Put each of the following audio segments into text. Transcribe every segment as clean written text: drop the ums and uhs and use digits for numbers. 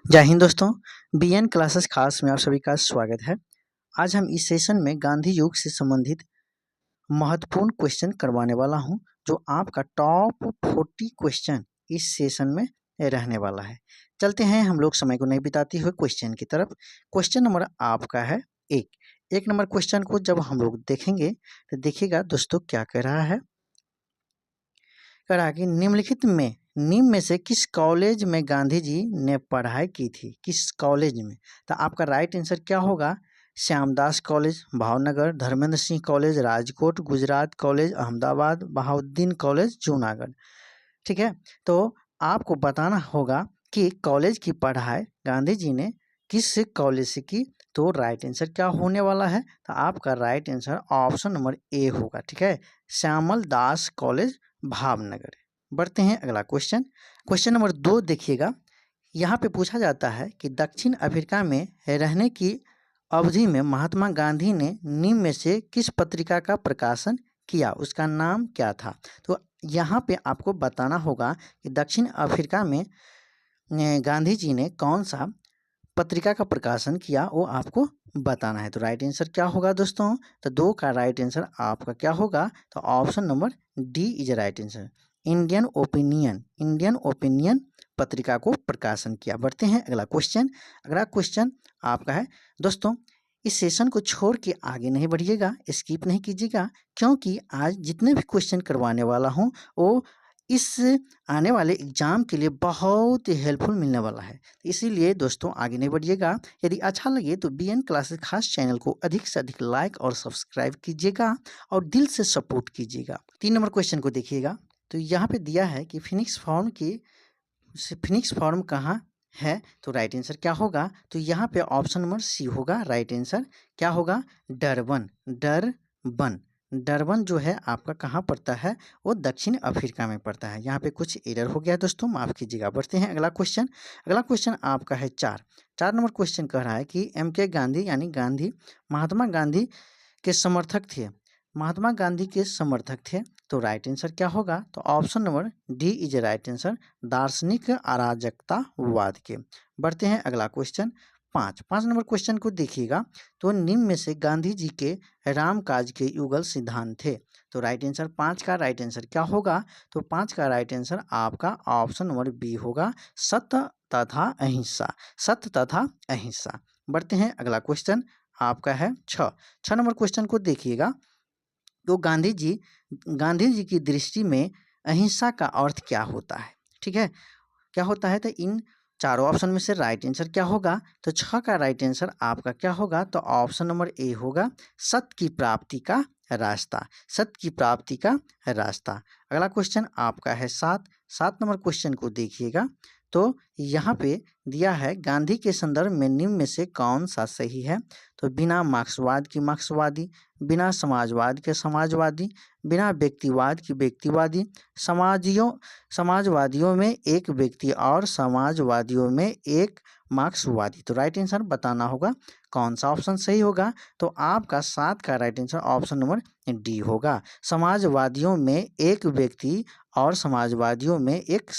जय हिंद दोस्तों। BN classes खास में आप सभी का स्वागत है। आज हम इस सेशन में गांधी युग से संबंधित महत्वपूर्ण क्वेश्चन करवाने वाला हूं, जो आपका टॉप 40 क्वेश्चन इस सेशन में रहने वाला है। चलते हैं हम लोग समय को नहीं बिताते हुए क्वेश्चन की तरफ। क्वेश्चन नंबर आपका है एक नंबर क्वेश्चन को जब हम लोग देखेंगे तो देखिएगा दोस्तों क्या कह रहा है। कह रहा है कि निम्न में से किस कॉलेज में गांधी जी ने पढ़ाई की थी, किस कॉलेज में। तो आपका राइट आंसर क्या होगा? Shyamdas college Bhavnagar, Dharmendra Singh college Rajkot, Gujarat college Ahmedabad, Bahauddin college Junagadh. ठीक है, तो आपको बताना होगा कि कॉलेज की पढ़ाई गांधी जी ने किस कॉलेज से की। तो राइट आंसर क्या होने वाला है? तो आपका राइट आंसर ऑप्शन नंबर ए होगा। ठीक है, श्यामल दास कॉलेज भावनगर। बढ़ते हैं अगला क्वेश्चन नंबर 2 देखिएगा। यहाँ पे पूछा जाता है कि दक्षिण अफ्रीका में रहने की अवधि में महात्मा गांधी ने निम्न में से किस पत्रिका का प्रकाशन किया, उसका नाम क्या था। तो यहाँ पे आपको बताना होगा कि दक्षिण अफ्रीका में गांधी जी ने कौन सा पत्रिका का प्रकाशन किया, वो आपको बताना है। तो राइट आंसर क्या होगा दोस्तों? तो 2 का राइट आंसर आपका क्या होगा? तो option number D is right answer. Indian opinion पत्रिका को प्रकाशन किया। बढ़ते हैं अगला क्वेश्चन आपका है दोस्तों। इस सेशन को छोड़ के आगे नहीं बढ़िएगा, स्किप नहीं कीजिएगा, क्योंकि आज जितने भी क्वेश्चन करवाने वाला हूँ वो इस आने वाले एग्जाम के लिए बहुत हेल्पफुल मिलने वाला है। इसीलिए दोस्तों आगे नहीं बढ़िएगा। यदि अच्छा लगे तो बीएन क्लासेस खास चैनल को अधिक से अधिक लाइक और सब्सक्राइब कीजिएगा और दिल से सपोर्ट कीजिएगा। 3 नंबर क्वेश्चन को देखिएगा। तो यहाँ पे दिया है कि फिनिक्स फॉर्म कहाँ है। तो राइट आंसर क्या होगा? तो यहाँ पे ऑप्शन नंबर सी होगा राइट आंसर। क्या होगा? डरबन जो है आपका कहाँ पड़ता है? वो दक्षिण अफ्रीका में पड़ता है। यहाँ पे कुछ एरर हो गया दोस्तों, माफ़ कीजिएगा। बढ़ते हैं अगला क्वेश्चन आपका है 4 नंबर क्वेश्चन कह रहा है कि MK गांधी यानी महात्मा गांधी के समर्थक थे। तो राइट आंसर क्या होगा? तो option number D is right answer, दार्शनिक अराजकतावाद के। बढ़ते हैं अगला क्वेश्चन 5 नंबर क्वेश्चन को देखिएगा। तो निम्न में से गांधी जी के रामकाज के युगल सिद्धांत थे। तो राइट आंसर 5 का राइट आंसर क्या होगा? तो 5 का राइट आंसर आपका ऑप्शन नंबर बी होगा, सत्य तथा अहिंसा। बढ़ते हैं अगला क्वेश्चन आपका है 6 नंबर क्वेश्चन को देखिएगा। तो गांधी जी की दृष्टि में अहिंसा का अर्थ क्या होता है? ठीक है, क्या होता है? तो इन चारों ऑप्शन में से राइट आंसर क्या होगा? तो 6 का राइट आंसर आपका क्या होगा? तो ऑप्शन नंबर ए होगा, सत्य की प्राप्ति का रास्ता। अगला क्वेश्चन आपका है 7 नंबर क्वेश्चन को देखिएगा। तो यहाँ पे दिया है गांधी के संदर्भ में निम्न में से कौन सा सही है। तो बिना मार्क्सवाद की मार्क्सवादी, बिना समाजवाद के समाजवादी, बिना व्यक्तिवाद की व्यक्तिवादी, समाजवादियों में एक व्यक्ति और समाजवादियों में एक मार्क्सवादी। तो राइट आंसर बताना होगा कौन सा ऑप्शन सही होगा। तो आपका 7 का right answer option number D होगा, समाजवादियों में एक व्यक्ति और समाजवादियों में एक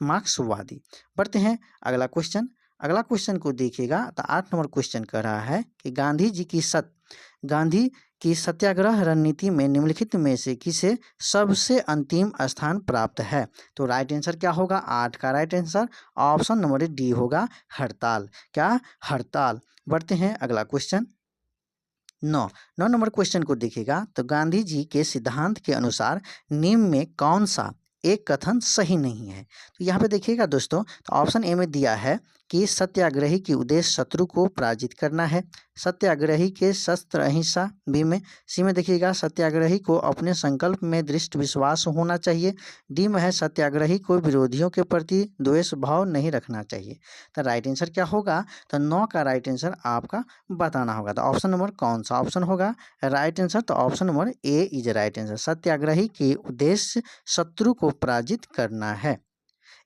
मार्क्सवादी। बढ़ते हैं अगला क्वेश्चन को देखिएगा। तो 8 नंबर क्वेश्चन कह रहा है कि गांधी की सत्याग्रह रणनीति में निम्नलिखित में से किसे सबसे अंतिम स्थान प्राप्त है। तो राइट आंसर क्या होगा? 8 का right answer option number D होगा, हड़ताल। बढ़ते हैं अगला क्वेश्चन 9 नंबर क्वेश्चन को देखिएगा। तो गांधी जी के सिद्धांत के अनुसार निम्न में कौन सा एक कथन सही नहीं है। तो यहाँ पे देखिएगा दोस्तों, तो ऑप्शन ए में दिया है कि सत्याग्रही की उद्देश्य शत्रु को पराजित करना है, सत्याग्रही के शस्त्र अहिंसा। बी में सी में देखिएगा, सत्याग्रही को अपने संकल्प में दृढ़ विश्वास होना चाहिए। डी में है सत्याग्रही को विरोधियों के प्रति द्वेष भाव नहीं रखना चाहिए। तो राइट आंसर क्या होगा? तो 9 का राइट आंसर आपका बताना होगा। तो ऑप्शन नंबर कौन सा ऑप्शन होगा राइट आंसर? तो option number A is right answer, सत्याग्रही के उद्देश्य शत्रु को पराजित करना है।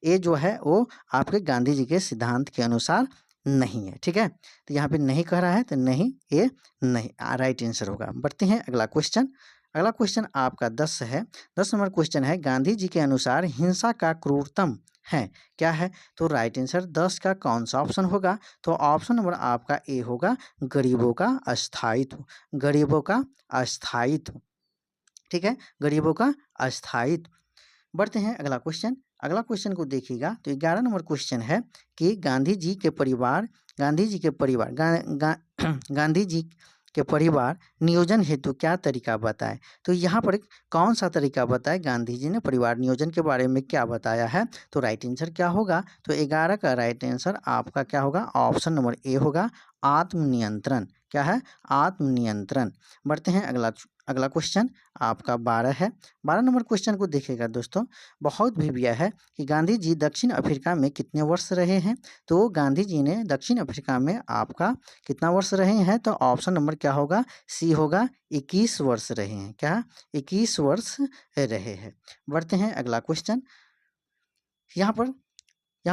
ये जो है वो आपके गांधी जी के सिद्धांत के अनुसार नहीं है। ठीक है, तो यहाँ पे नहीं कह रहा है, तो नहीं, ये नहीं राइट आंसर होगा। बढ़ते हैं अगला क्वेश्चन आपका 10 नंबर क्वेश्चन है। गांधी जी के अनुसार हिंसा का क्रूरतम हैं। क्या है? तो राइट आंसर 10 का कौन सा ऑप्शन होगा? तो ऑप्शन नंबर आपका ए होगा, गरीबों का अस्थायित्व। गरीबों का अस्थायित्व, ठीक है, गरीबों का अस्थायित्व। बढ़ते हैं अगला क्वेश्चन। अगला क्वेश्चन को देखिएगा तो 11 नंबर क्वेश्चन है कि गांधी जी के परिवार गांधी जी के परिवार नियोजन हेतु क्या तरीका बताएं? तो यहाँ पर कौन सा तरीका बताएं? गांधी जी ने परिवार नियोजन के बारे में क्या बताया है? तो राइट आंसर क्या होगा? तो 11 का राइट आंसर आपका क्या होगा? ऑप्शन नंबर ए होगा, आत्मनियंत्रण। क्या है? आत्मनियंत्रण। बढ़ते हैं अगला क्वेश्चन आपका 12 है। 12 नंबर क्वेश्चन को देखिएगा दोस्तों, बहुत भी यह है कि गांधी जी दक्षिण अफ्रीका में कितने वर्ष रहे हैं? तो गांधी जी ने दक्षिण अफ्रीका में आपका कितना वर्ष रहे हैं? तो ऑप्शन नंबर क्या होगा? सी होगा, 21 वर्ष रहे हैं। क्या? 21 वर्ष रहे हैं। बढ़ते हैं अगला क्वेश्चन। यहाँ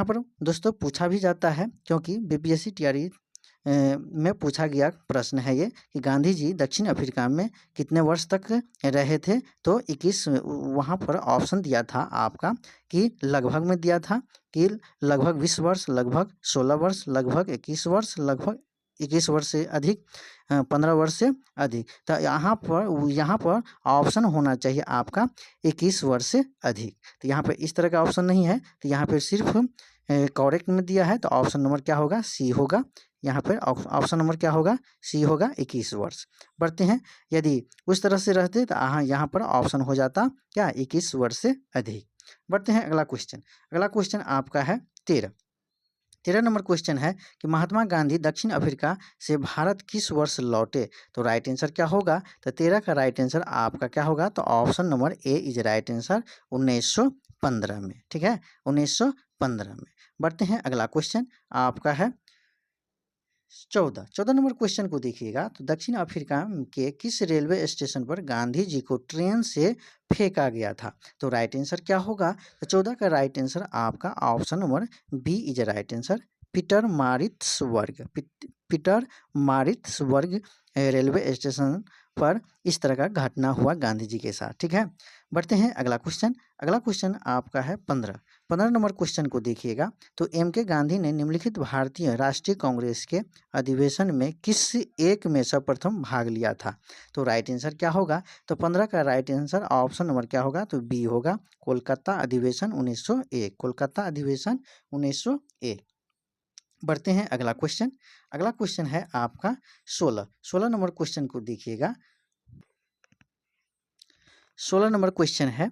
पर दोस्तों पूछा भी जाता है, क्योंकि बीपीएससी टीआरई में पूछा गया प्रश्न है ये कि गांधी जी दक्षिण अफ्रीका में कितने वर्ष तक रहे थे? तो 21, वहाँ पर ऑप्शन दिया था आपका कि लगभग में दिया था कि लगभग 20 वर्ष, लगभग 16 वर्ष, लगभग 21 वर्ष, लगभग 21 वर्ष से अधिक, 15 वर्ष से अधिक। तो यहाँ पर ऑप्शन होना चाहिए आपका 21 वर्ष से अधिक। तो यहाँ पर इस तरह का ऑप्शन नहीं है, तो यहाँ पर सिर्फ करेक्ट में दिया है। तो ऑप्शन नंबर क्या होगा? सी होगा। यहाँ पर ऑप्शन नंबर क्या होगा? सी होगा, 21 वर्ष। बढ़ते हैं, यदि उस तरह से रहते तो यहाँ पर ऑप्शन हो जाता क्या? 21 वर्ष से अधिक। बढ़ते हैं अगला क्वेश्चन। अगला क्वेश्चन आपका है 13 नंबर क्वेश्चन है कि महात्मा गांधी दक्षिण अफ्रीका से भारत किस वर्ष लौटे? तो राइट आंसर क्या होगा? तो 13 का राइट आंसर आपका क्या होगा? तो option number A is right answer, 1915 में। ठीक है, 1915 में। बढ़ते हैं अगला क्वेश्चन आपका है 14 नंबर क्वेश्चन को देखिएगा तो दक्षिण अफ्रीका के किस रेलवे स्टेशन पर गांधी जी को ट्रेन से फेंका गया था? तो राइट आंसर क्या होगा? तो 14 का राइट आंसर आपका option number B is right answer, Pietermaritzburg railway station पर इस तरह का घटना हुआ गांधी जी के साथ। ठीक है, बढ़ते हैं अगला क्वेश्चन। अगला क्वेश्चन आपका है 15 नंबर क्वेश्चन को देखिएगा तो एम के गांधी ने निम्नलिखित भारतीय राष्ट्रीय कांग्रेस के अधिवेशन में किस एक में सर्वप्रथम भाग लिया था? तो राइट आंसर क्या होगा? तो 15 का राइट आंसर ऑप्शन नंबर क्या होगा? तो बी होगा, कोलकाता अधिवेशन 1901। कोलकाता अधिवेशन 1901। बढ़ते हैं अगला क्वेश्चन। अगला क्वेश्चन है आपका 16 नंबर क्वेश्चन को देखिएगा। 16 नंबर क्वेश्चन है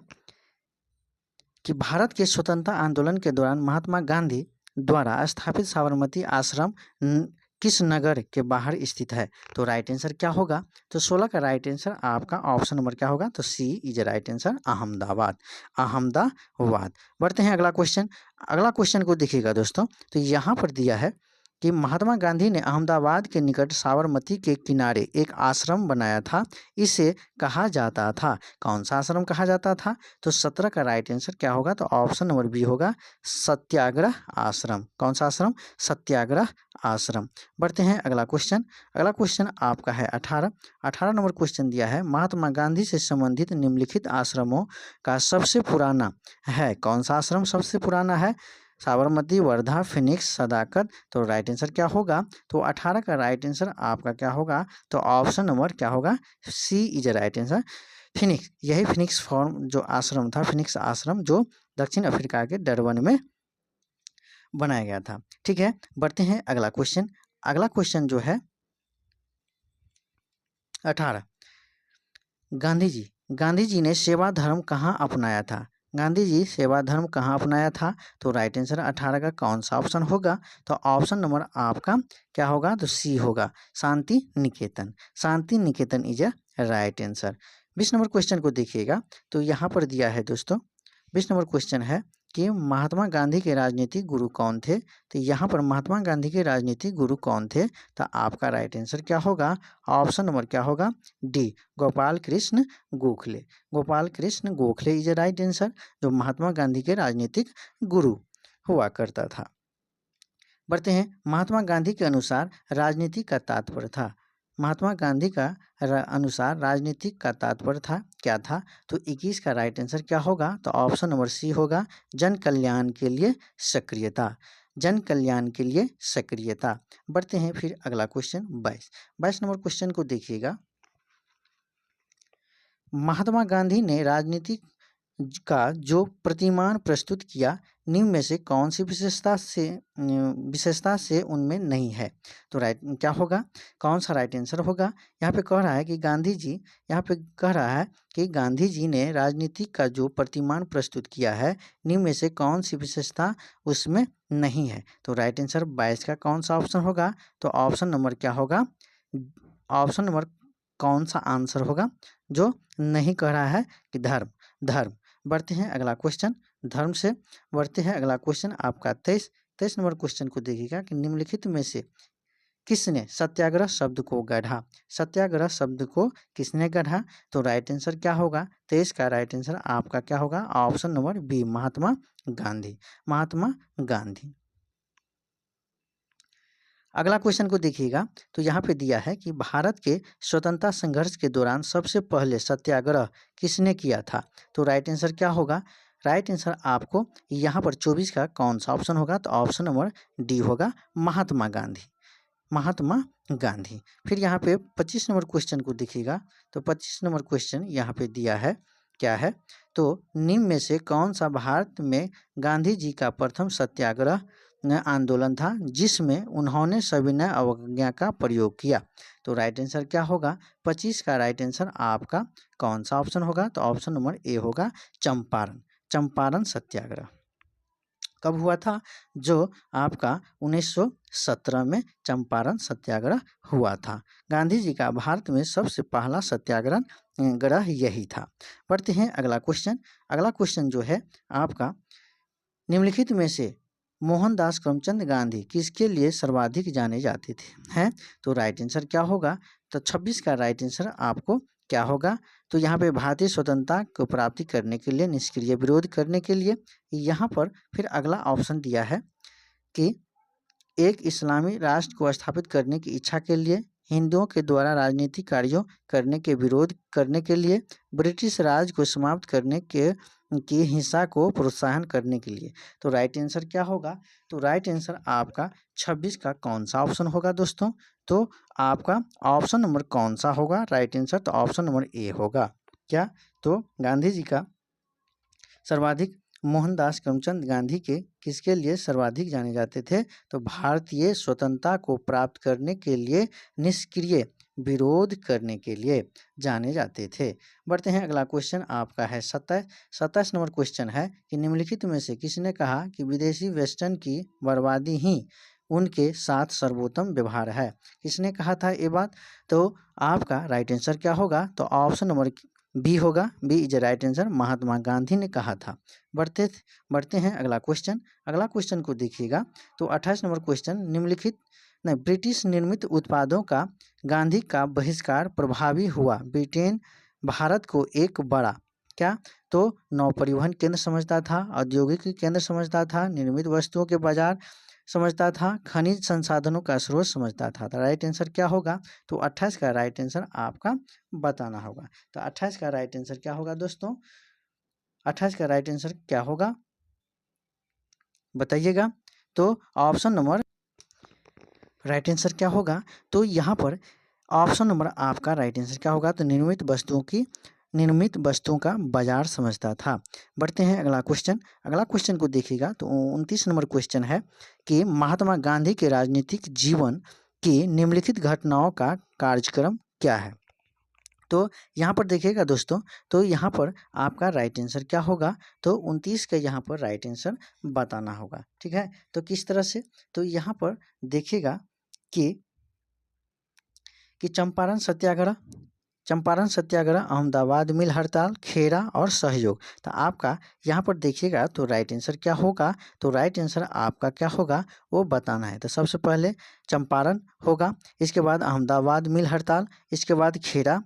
कि भारत के स्वतंत्रता आंदोलन के दौरान महात्मा गांधी द्वारा स्थापित साबरमती आश्रम किस नगर के बाहर स्थित है? तो राइट आंसर क्या होगा? तो 16 का राइट आंसर आपका ऑप्शन नंबर क्या होगा? तो सी इज राइट आंसर, अहमदाबाद। बढ़ते हैं अगला क्वेश्चन। अगला क्वेश्चन को देखिएगा दोस्तों, तो यहाँ पर दिया है कि महात्मा गांधी ने अहमदाबाद के निकट साबरमती के किनारे एक आश्रम बनाया था, इसे कहा जाता था, कौन सा आश्रम कहा जाता था? तो 17 का राइट आंसर क्या होगा? तो ऑप्शन नंबर बी होगा, सत्याग्रह आश्रम। कौन सा आश्रम? सत्याग्रह आश्रम। बढ़ते हैं अगला क्वेश्चन। अगला क्वेश्चन आपका है 18 नंबर क्वेश्चन दिया है, महात्मा गांधी से संबंधित निम्नलिखित आश्रमों का सबसे पुराना है, कौन सा आश्रम सबसे पुराना है? साबरमती, वर्धा, फिनिक्स, सदाकत। तो राइट आंसर क्या होगा? तो 18 का राइट आंसर आपका क्या होगा? तो ऑप्शन नंबर क्या होगा? सी इज राइट आंसर, फिनिक्स। यही फिनिक्स फॉर्म जो आश्रम था, फिनिक्स आश्रम जो दक्षिण अफ्रीका के डरबन में बनाया गया था। ठीक है, बढ़ते हैं अगला क्वेश्चन। अगला क्वेश्चन जो है 18, गांधी जी ने सेवा धर्म कहाँ अपनाया था? गांधी जी सेवा धर्म कहाँ अपनाया था? तो राइट आंसर 18 का कौन सा ऑप्शन होगा? तो ऑप्शन नंबर आपका क्या होगा? तो सी होगा, Shantiniketan is a right answer. 20 number question को देखिएगा तो यहाँ पर दिया है दोस्तों, 20 नंबर क्वेश्चन है कि महात्मा गांधी के राजनीतिक गुरु कौन थे? तो यहाँ पर महात्मा गांधी के राजनीतिक गुरु कौन थे? तो आपका राइट आंसर क्या होगा? ऑप्शन नंबर क्या होगा? D, Gopal Krishna Gokhale is right answer, जो महात्मा गांधी के राजनीतिक गुरु हुआ करता था। बढ़ते हैं, महात्मा गांधी के अनुसार राजनीति का तात्पर्य था, महात्मा गांधी का अनुसार राजनीतिक का तात्पर्य था क्या था? तो 21 का राइट आंसर क्या होगा? तो ऑप्शन नंबर सी होगा, जन कल्याण के लिए सक्रियता। जन कल्याण के लिए सक्रियता। बढ़ते हैं फिर अगला क्वेश्चन 22 नंबर क्वेश्चन को देखिएगा। महात्मा गांधी ने राजनीति का जो प्रतिमान प्रस्तुत किया, निम्न में से कौन सी विशेषता से उनमें नहीं है? तो राइट क्या होगा? कौन सा राइट आंसर होगा? यहाँ पे कह रहा है कि गांधी जी, यहाँ पे कह रहा है कि गांधी जी ने राजनीति का जो प्रतिमान प्रस्तुत किया है, निम्न में से कौन सी विशेषता उसमें नहीं है? तो राइट आंसर 22 का कौन सा ऑप्शन होगा? तो ऑप्शन नंबर क्या होगा? ऑप्शन नंबर कौन सा आंसर होगा जो नहीं कह रहा है कि धर्म। धर्म। बढ़ते हैं अगला क्वेश्चन, धर्म से बढ़ते हैं अगला क्वेश्चन आपका 23 नंबर क्वेश्चन को देखिएगा कि निम्नलिखित में से किसने सत्याग्रह शब्द को गढ़ा? सत्याग्रह शब्द को किसने गढ़ा? तो राइट आंसर क्या होगा? 23 का राइट आंसर आपका क्या होगा? Option number B, Mahatma Gandhi. Mahatma Gandhi. अगला क्वेश्चन को देखिएगा तो यहाँ पे दिया है कि भारत के स्वतंत्रता संघर्ष के दौरान सबसे पहले सत्याग्रह किसने किया था? तो राइट आंसर क्या होगा? राइट आंसर आपको यहाँ पर 24 का कौन सा ऑप्शन होगा? तो ऑप्शन नंबर डी होगा, महात्मा गांधी। महात्मा गांधी। फिर यहाँ पे 25 नंबर क्वेश्चन को देखिएगा तो 25 नंबर क्वेश्चन यहाँ पे दिया है क्या है? तो निम्न में से कौन सा भारत में गांधी जी का प्रथम सत्याग्रह आंदोलन था जिसमें उन्होंने सविनय अवज्ञा का प्रयोग किया? तो राइट आंसर क्या होगा? 25 का राइट आंसर आपका कौन सा ऑप्शन होगा? तो ऑप्शन नंबर ए होगा, चंपारण। चंपारण सत्याग्रह कब हुआ था? जो आपका 1917 में चंपारण सत्याग्रह हुआ था। गांधी जी का भारत में सबसे पहला सत्याग्रह ग्रह यही था। बढ़ते हैं अगला क्वेश्चन। अगला क्वेश्चन जो है आपका, निम्नलिखित में से मोहनदास करमचंद गांधी किसके लिए सर्वाधिक जाने जाते थे? हैं? तो राइट आंसर क्या होगा? तो 26 का राइट आंसर आपको क्या होगा? तो यहाँ पे भारतीय स्वतंत्रता को प्राप्ति करने के लिए, निष्क्रिय विरोध करने के लिए। यहाँ पर फिर अगला ऑप्शन दिया है कि एक इस्लामी राष्ट्र को स्थापित करने की इच्छा के लिए, हिंदुओं के द्वारा राजनीतिक कार्यों करने के विरोध करने के लिए, ब्रिटिश राज को समाप्त करने की हिंसा को प्रोत्साहन करने के लिए। तो राइट आंसर क्या होगा? तो राइट आंसर आपका 26 का कौन सा ऑप्शन होगा दोस्तों? तो आपका ऑप्शन नंबर कौन सा होगा राइट आंसर? तो ऑप्शन नंबर ए होगा। क्या? तो गांधी जी का सर्वाधिक, मोहनदास करमचंद गांधी के किसके लिए सर्वाधिक जाने जाते थे? तो भारतीय स्वतंत्रता को प्राप्त करने के लिए, निष्क्रिय विरोध करने के लिए जाने जाते थे। बढ़ते हैं अगला क्वेश्चन आपका है 27 नंबर क्वेश्चन है कि निम्नलिखित में से किसने कहा कि विदेशी वेस्टर्न की बर्बादी ही उनके साथ सर्वोत्तम व्यवहार है? किसने कहा था ये बात? तो आपका राइट आंसर क्या होगा? तो ऑप्शन नंबर बी होगा, B is right answer, Mahatma Gandhi ने कहा था। बढ़ते हैं अगला क्वेश्चन। अगला क्वेश्चन को देखिएगा तो 28 नंबर क्वेश्चन, निम्नलिखित ब्रिटिश निर्मित उत्पादों का गांधी का बहिष्कार प्रभावी हुआ। ब्रिटेन भारत को एक बड़ा क्या? तो नौ परिवहन केंद्र समझता था, औद्योगिक केंद्र समझता था, निर्मित वस्तुओं के बाजार समझता था, खनिज संसाधनों का स्रोत समझता था। तो राइट आंसर क्या होगा? तो 28 का राइट आंसर आपका बताना होगा। तो 28 का राइट आंसर क्या होगा दोस्तों? 28 का राइट आंसर क्या होगा बताइएगा? तो ऑप्शन नंबर राइट आंसर क्या होगा? तो यहाँ पर ऑप्शन नंबर आपका राइट आंसर क्या होगा? तो निर्मित वस्तुओं का बाजार समझता था। बढ़ते हैं अगला क्वेश्चन। अगला क्वेश्चन को देखिएगा तो 29 नंबर क्वेश्चन है कि महात्मा गांधी के राजनीतिक जीवन की निम्नलिखित घटनाओं का कार्यक्रम क्या है? तो यहाँ पर देखिएगा दोस्तों, तो यहाँ पर आपका राइट आंसर क्या होगा? तो 29 का यहाँ पर राइट आंसर बताना होगा। ठीक है, तो किस तरह से? तो यहाँ पर देखिएगा कि चंपारण सत्याग्रह, अहमदाबाद मिल हड़ताल, खेरा और सहयोग। तो आपका यहाँ पर देखिएगा तो राइट आंसर क्या होगा? तो राइट आंसर आपका क्या होगा वो बताना है। तो सबसे पहले चंपारण होगा, इसके बाद अहमदाबाद मिल हड़ताल, इसके बाद खेरा,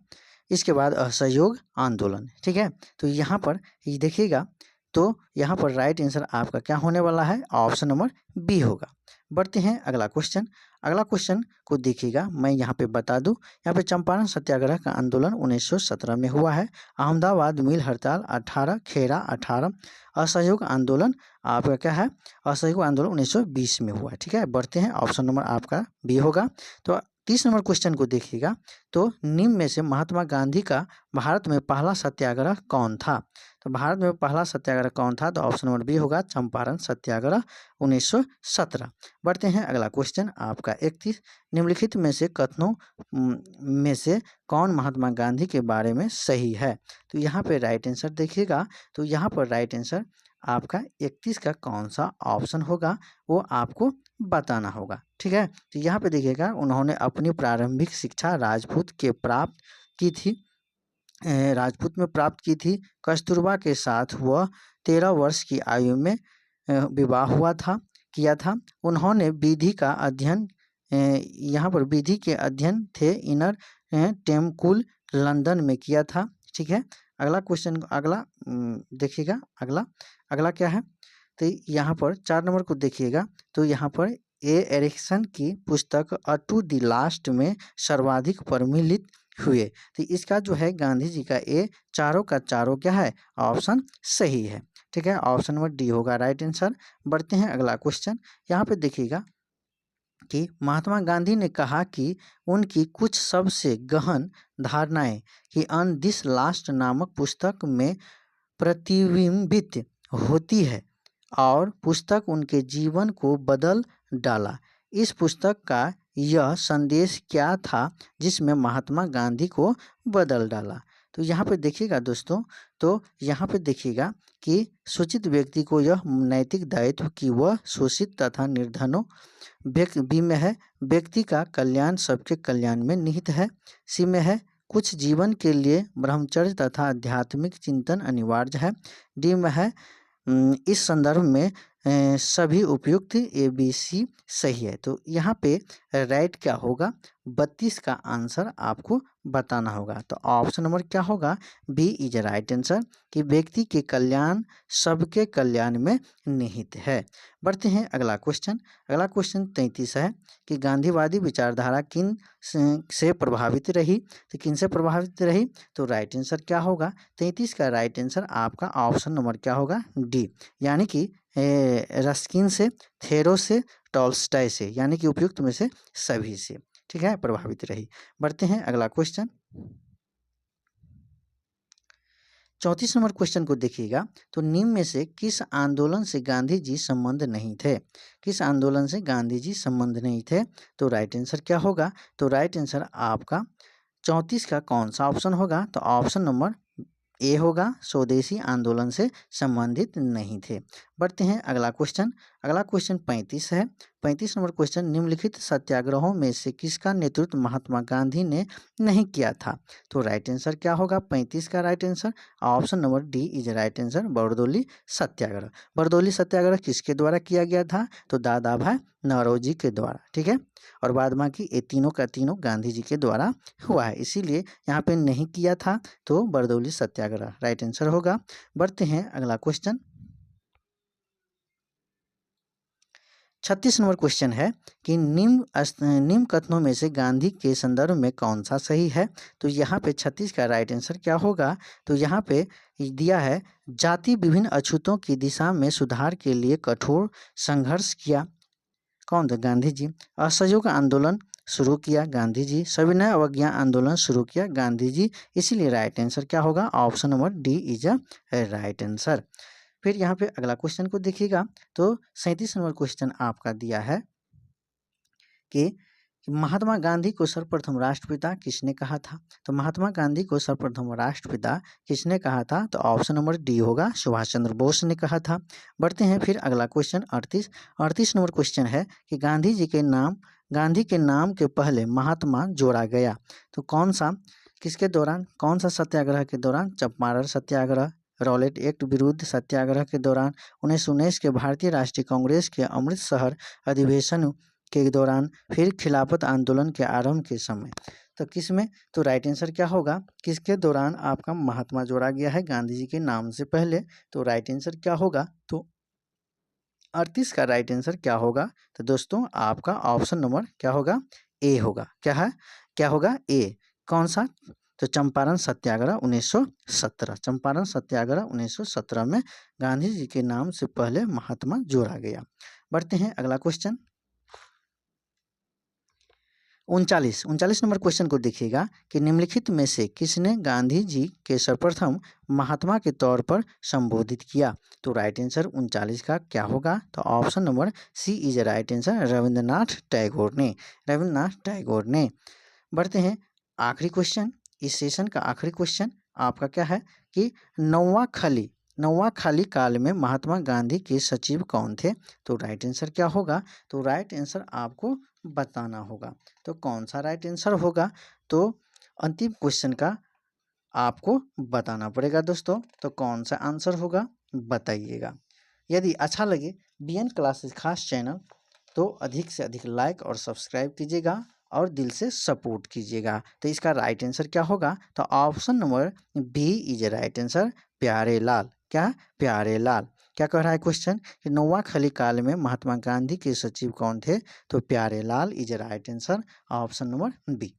इसके बाद असहयोग आंदोलन। ठीक है, तो यहाँ पर देखिएगा तो यहाँ पर राइट आंसर आपका क्या होने वाला है? ऑप्शन नंबर बी होगा। बढ़ते हैं अगला क्वेश्चन। अगला क्वेश्चन को देखिएगा, मैं यहाँ पे बता दूं, यहाँ पे चंपारण सत्याग्रह का आंदोलन 1917 में हुआ है। अहमदाबाद मिल हड़ताल 18, खेड़ा 18, असहयोग आंदोलन आपका क्या है, असहयोग आंदोलन 1920 में हुआ है। ठीक है, बढ़ते हैं, ऑप्शन नंबर आपका बी होगा। तो 30 नंबर क्वेश्चन को देखिएगा, तो निम्न में से महात्मा गांधी का भारत में पहला सत्याग्रह कौन था। तो भारत में पहला सत्याग्रह कौन था, तो ऑप्शन नंबर बी होगा, चंपारण सत्याग्रह 1917। बढ़ते हैं अगला क्वेश्चन आपका 31, निम्नलिखित में से कथनों में से कौन महात्मा गांधी के बारे में सही है। तो यहाँ पे राइट आंसर देखिएगा, तो यहाँ पर राइट आंसर आपका 31 का कौन सा ऑप्शन होगा वो आपको बताना होगा। ठीक है, तो यहाँ पे देखिएगा, उन्होंने अपनी प्रारंभिक शिक्षा राजपूत के प्राप्त की थी, राजपूत में प्राप्त की थी। कस्तूरबा के साथ वह 13 वर्ष की आयु में विवाह किया था। उन्होंने विधि का अध्ययन, यहाँ पर विधि के अध्ययन थे इनर टेम्पल लंदन में किया था। ठीक है, अगला क्वेश्चन, अगला देखिएगा, अगला क्या है, तो यहाँ पर 4 नंबर को देखिएगा, तो यहाँ पर ए एरिक्सन की पुस्तक अ टू द लास्ट में सर्वाधिक प्रमिलित हुए। तो इसका जो है गांधी जी का ए चारों का चारों क्या है, ऑप्शन सही है। ठीक है, ऑप्शन नंबर डी होगा राइट आंसर। बढ़ते हैं अगला क्वेश्चन, यहाँ पे देखिएगा कि महात्मा गांधी ने कहा कि उनकी कुछ सबसे गहन धारणाएं कि ऑन दिस लास्ट नामक पुस्तक में प्रतिबिंबित होती है और पुस्तक उनके जीवन को बदल डाला। इस पुस्तक का यह संदेश क्या था जिसमें महात्मा गांधी को बदल डाला। तो यहाँ पे देखिएगा दोस्तों, तो यहाँ पे देखिएगा कि सूचित व्यक्ति को यह नैतिक दायित्व कि वह शोषित तथा निर्धनों बी में है, व्यक्ति का कल्याण सबके कल्याण में निहित है। सी में है, कुछ जीवन के लिए ब्रह्मचर्य तथा आध्यात्मिक चिंतन अनिवार्य है। डी में है, इस संदर्भ में सभी उपयुक्त ए बी सी सही है। तो यहाँ पे राइट क्या होगा, 32 का आंसर आपको बताना होगा। तो ऑप्शन नंबर क्या होगा, बी इज राइट आंसर, कि व्यक्ति के कल्याण सबके कल्याण में निहित है। बढ़ते हैं अगला क्वेश्चन। अगला क्वेश्चन 33 है कि गांधीवादी विचारधारा किन से प्रभावित रही। तो किन से प्रभावित रही, तो राइट आंसर क्या होगा, 33 का राइट आंसर आपका ऑप्शन नंबर क्या होगा, डी, यानी कि रस्किन से, थेरो से, टॉल्स्टॉय से, यानी कि उपयुक्त में से सभी से। ठीक है, प्रभावित रही। बढ़ते हैं अगला क्वेश्चन, 34 नंबर क्वेश्चन को देखिएगा, तो निम्न में से किस आंदोलन से गांधी जी संबंध नहीं थे। किस आंदोलन से गांधी जी संबंध नहीं थे, तो राइट आंसर क्या होगा, तो राइट आंसर आपका 34 का कौन सा ऑप्शन होगा, तो ऑप्शन नंबर ए होगा, स्वदेशी आंदोलन से संबंधित नहीं थे। बढ़ते हैं अगला क्वेश्चन। अगला क्वेश्चन 35 है। 35 नंबर क्वेश्चन, निम्नलिखित सत्याग्रहों में से किसका नेतृत्व महात्मा गांधी ने नहीं किया था। तो राइट आंसर क्या होगा, 35 का right answer option number D is right answer, Bardoli सत्याग्रह। बरदौली सत्याग्रह किसके द्वारा किया गया था, तो दादा भाई नौरोजी के द्वारा। ठीक है, और बाद बाकी ये तीनों का तीनों गांधी जी के द्वारा हुआ है, इसीलिए यहाँ पे नहीं किया था, तो बरदौली सत्याग्रह राइट आंसर होगा। बढ़ते हैं अगला क्वेश्चन, 36 नंबर क्वेश्चन है कि निम्न कथनों में से गांधी के संदर्भ में कौन सा सही है। तो यहाँ पे 36 का राइट आंसर क्या होगा, तो यहाँ पे दिया है, जाति विभिन्न अछूतों की दिशा में सुधार के लिए कठोर संघर्ष किया। कौन था, गांधी जी। असहयोग आंदोलन शुरू किया गांधी जी। सविनय अवज्ञा आंदोलन शुरू किया गांधी जी, इसीलिए राइट आंसर क्या होगा, option number D is a right answer. फिर यहाँ पे अगला क्वेश्चन को देखिएगा, तो 37 नंबर क्वेश्चन आपका दिया है कि महात्मा गांधी को सर्वप्रथम राष्ट्रपिता किसने कहा था। तो महात्मा गांधी को सर्वप्रथम राष्ट्रपिता किसने कहा था, तो ऑप्शन नंबर डी होगा, सुभाष चंद्र बोस ने कहा था। बढ़ते हैं फिर अगला क्वेश्चन 38 नंबर क्वेश्चन है कि गांधी के नाम के पहले महात्मा जोड़ा गया, तो कौन सा, किसके दौरान, कौन सा सत्याग्रह के दौरान, चंपारण सत्याग्रह, रॉलेट एक्ट विरुद्ध सत्याग्रह के दौरान, 1919 के भारतीय राष्ट्रीय कांग्रेस के अमृतसर अधिवेशन के दौरान, फिर खिलाफत आंदोलन के आरंभ के समय। तो किस में, तो राइट आंसर क्या होगा, किसके दौरान आपका महात्मा जोड़ा गया है गांधी जी के नाम से पहले, तो राइट आंसर क्या होगा, तो 38 का राइट आंसर क्या होगा? तो दोस्तों आपका ऑप्शन नंबर क्या होगा? ए होगा। क्या है? क्या होगा? ए। कौन सा? तो चंपारण सत्याग्रह 1917। चंपारण सत्याग्रह 1917 में गांधी जी के नाम से पहले महात्मा जोड़ा गया। बढ़ते हैं अगला क्वेश्चन। 39 नंबर क्वेश्चन को देखिएगा कि निम्नलिखित में से किसने गांधी जी के सर्वप्रथम महात्मा के तौर पर संबोधित किया? तो राइट आंसर 39 का क्या होगा? तो option number C is right answer, Rabindranath Tagore ने। रविंद्रनाथ टैगोर ने। बढ़ते हैं आखिरी क्वेश्चन। इस सेशन का आखिरी क्वेश्चन आपका क्या है कि नौवां खाली काल में महात्मा गांधी के सचिव कौन थे? तो राइट आंसर क्या होगा? तो राइट आंसर आपको बताना होगा। तो कौन सा राइट आंसर होगा? तो अंतिम क्वेश्चन का आपको बताना पड़ेगा दोस्तों। तो कौन सा आंसर होगा बताइएगा। यदि अच्छा लगे बीएन क्लासेस खास चैनल तो अधिक से अधिक लाइक और सब्सक्राइब कीजिएगा और दिल से सपोर्ट कीजिएगा। तो इसका राइट आंसर क्या होगा? तो option number B is right answer, Pyare Lal. क्या? प्यारे लाल। क्या कह रहा है क्वेश्चन कि नौवां खली काल में महात्मा गांधी के सचिव कौन थे? तो Pyare Lal is right answer, option number B.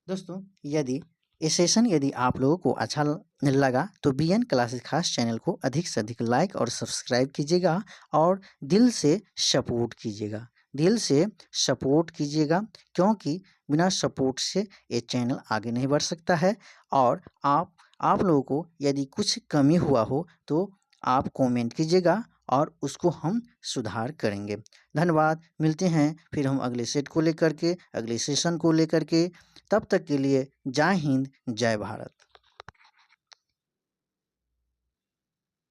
दोस्तों ये सेशन यदि आप लोगों को अच्छा लगा तो बीएन क्लासेस खास चैनल को अधिक से अधिक लाइक और सब्सक्राइब कीजिएगा और दिल से सपोर्ट कीजिएगा। दिल से सपोर्ट कीजिएगा क्योंकि बिना सपोर्ट से ये चैनल आगे नहीं बढ़ सकता है। और आप लोगों को यदि कुछ कमी हुआ हो तो आप कमेंट कीजिएगा और उसको हम सुधार करेंगे। धन्यवाद। मिलते हैं फिर हम अगले सेट को लेकर के, अगले सेशन को लेकर के। तब तक के लिए जय हिंद, जय भारत।